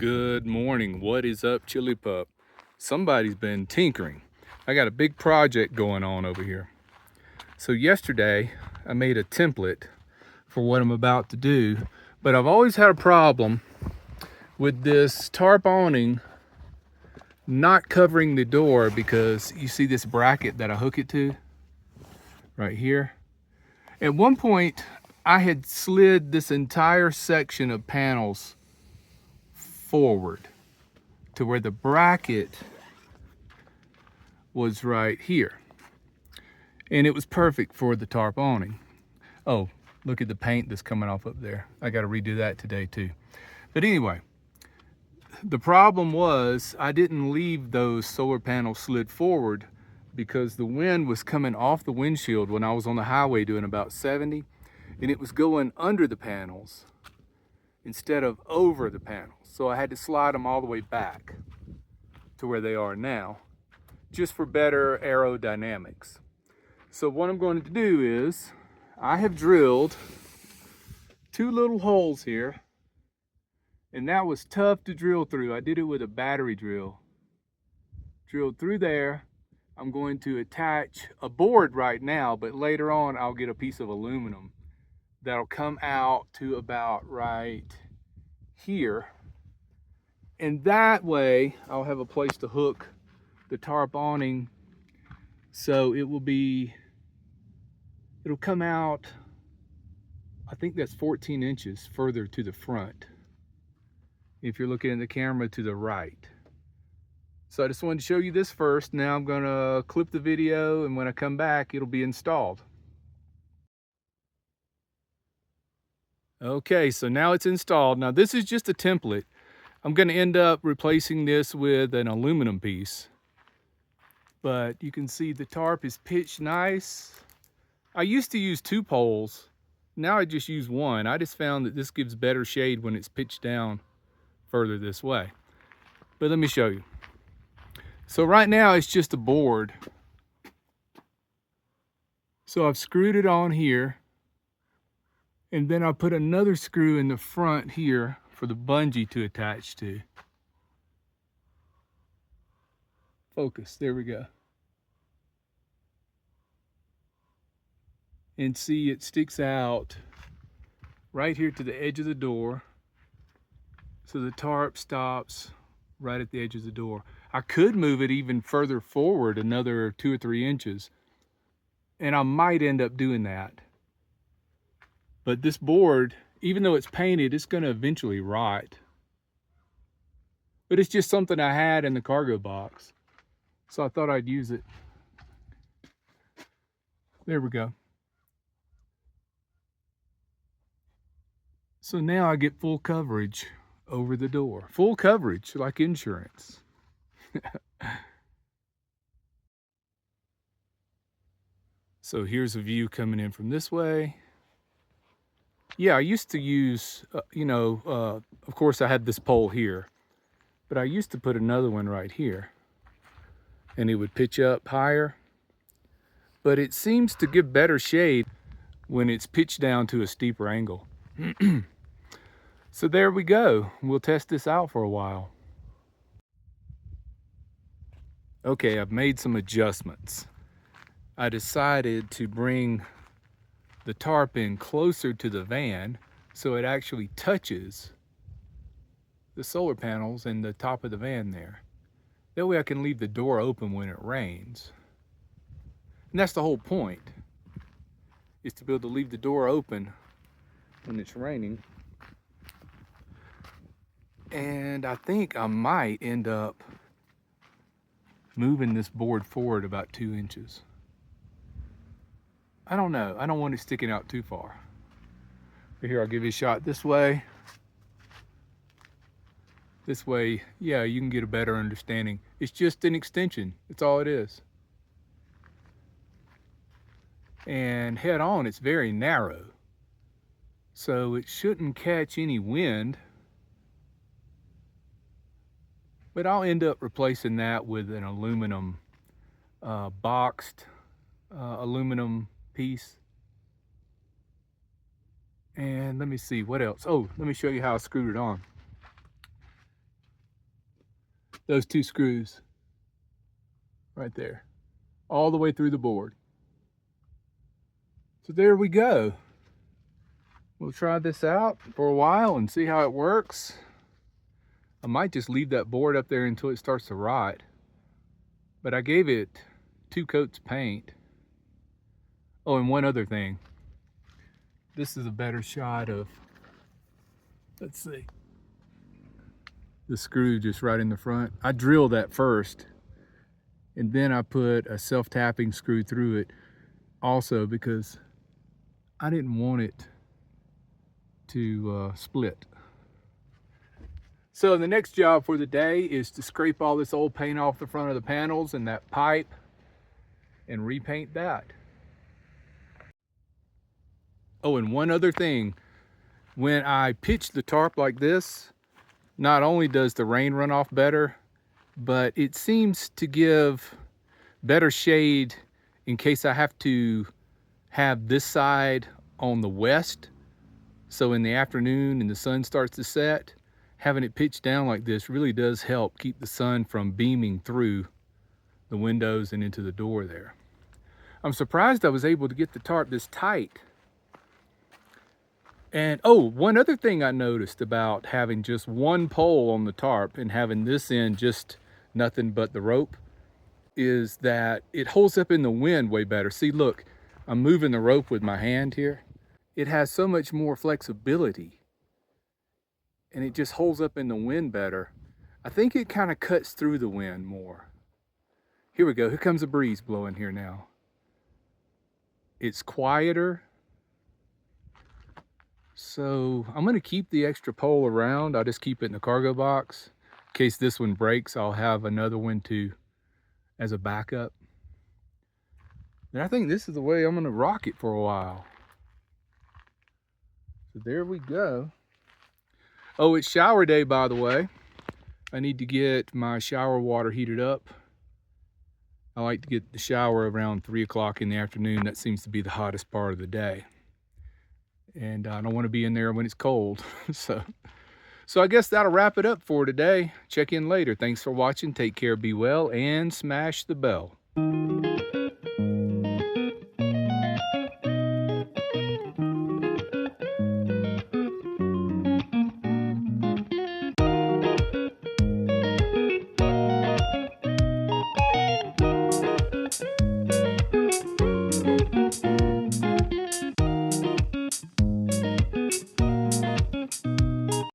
Good morning. What is up, Chili Pup? Somebody's been tinkering. I got a big project going on over here. So yesterday I made a template for what I'm about to do, but I've always had a problem with this tarp awning not covering the door because you see this bracket that I hook it to right here. At one point I had slid this entire section of panels forward to where the bracket was right here, and it was perfect for the tarp awning. Oh, look at the paint that's coming off up there. I got to redo that today too. But anyway, the problem was I didn't leave those solar panels slid forward because the wind was coming off the windshield when I was on the highway doing about 70, and it was going under the panels instead of over the panels. So I had to slide them all the way back to where they are now, just for better aerodynamics. So what I'm going to do is, I have drilled two little holes here, and that was tough to drill through. I did it with a battery drill. Drilled through there. I'm going to attach a board right now, but later on I'll get a piece of aluminum that'll come out to about right here. And that way I'll have a place to hook the tarp awning, so it'll come out, I think that's 14 inches further to the front if you're looking at the camera to the right. So I just wanted to show you this first. Now I'm gonna clip the video, and when I come back it'll be installed. Okay, so now it's installed. Now this is just a template. I'm gonna end up replacing this with an aluminum piece. But you can see the tarp is pitched nice. I used to use 2 poles. Now I just use 1. I just found that this gives better shade when it's pitched down further this way. But let me show you. So right now it's just a board. So I've screwed it on here, and then I put another screw in the front here for the bungee to attach to. Focus, there we go. And see, it sticks out right here to the edge of the door. So the tarp stops right at the edge of the door. I could move it even further forward another 2 or 3 inches, and I might end up doing that. But this board, even though it's painted, it's going to eventually rot. But it's just something I had in the cargo box, so I thought I'd use it. There we go. So now I get full coverage over the door. Full coverage, like insurance. So here's a view coming in from this way. Yeah, I used to use, of course I had this pole here, but I used to put another one right here, and it would pitch up higher. But it seems to give better shade when it's pitched down to a steeper angle. So there we go. We'll test this out for a while. Okay, I've made some adjustments. I decided to bring the tarp in closer to the van so it actually touches the solar panels and the top of the van there. That way I can leave the door open when it rains. And that's the whole point, is to be able to leave the door open when it's raining. And I think I might end up moving this board forward about 2 inches. I don't know. I don't want it sticking out too far. But here, I'll give you a shot this way. This way, yeah, you can get a better understanding. It's just an extension. That's all it is. And head on, it's very narrow. So it shouldn't catch any wind. But I'll end up replacing that with an aluminum, boxed aluminum piece. And let me see what else. Oh, let me show you how I screwed it on. Those 2 screws right there, all the way through the board. So there we go. We'll try this out for a while and see how it works. I might just leave that board up there until it starts to rot. But I gave it 2 coats of paint. Oh, and one other thing. This is a better shot of, let's see, the screw just right in the front. I drilled that first, and then I put a self-tapping screw through it also because I didn't want it to split. So the next job for the day is to scrape all this old paint off the front of the panels and that pipe and repaint that. Oh, and one other thing. When I pitch the tarp like this, not only does the rain run off better, but it seems to give better shade in case I have to have this side on the west. So in the afternoon and the sun starts to set, having it pitched down like this really does help keep the sun from beaming through the windows and into the door there. I'm surprised I was able to get the tarp this tight. And oh, one other thing I noticed about having just one pole on the tarp and having this end just nothing but the rope is that it holds up in the wind way better. See, look, I'm moving the rope with my hand here. It has so much more flexibility and it just holds up in the wind better. I think it kind of cuts through the wind more. Here we go, here comes a breeze blowing here now. It's quieter. So I'm gonna keep the extra pole around. I'll just keep it in the cargo box. In case this one breaks, I'll have another one as a backup. And I think this is the way I'm gonna rock it for a while. So there we go. Oh, it's shower day, by the way. I need to get my shower water heated up. I like to get the shower around 3 o'clock in the afternoon. That seems to be the hottest part of the day. And I don't want to be in there when it's cold. So I guess that'll wrap it up for today. Check in later. Thanks for watching. Take care, be well, and smash the bell.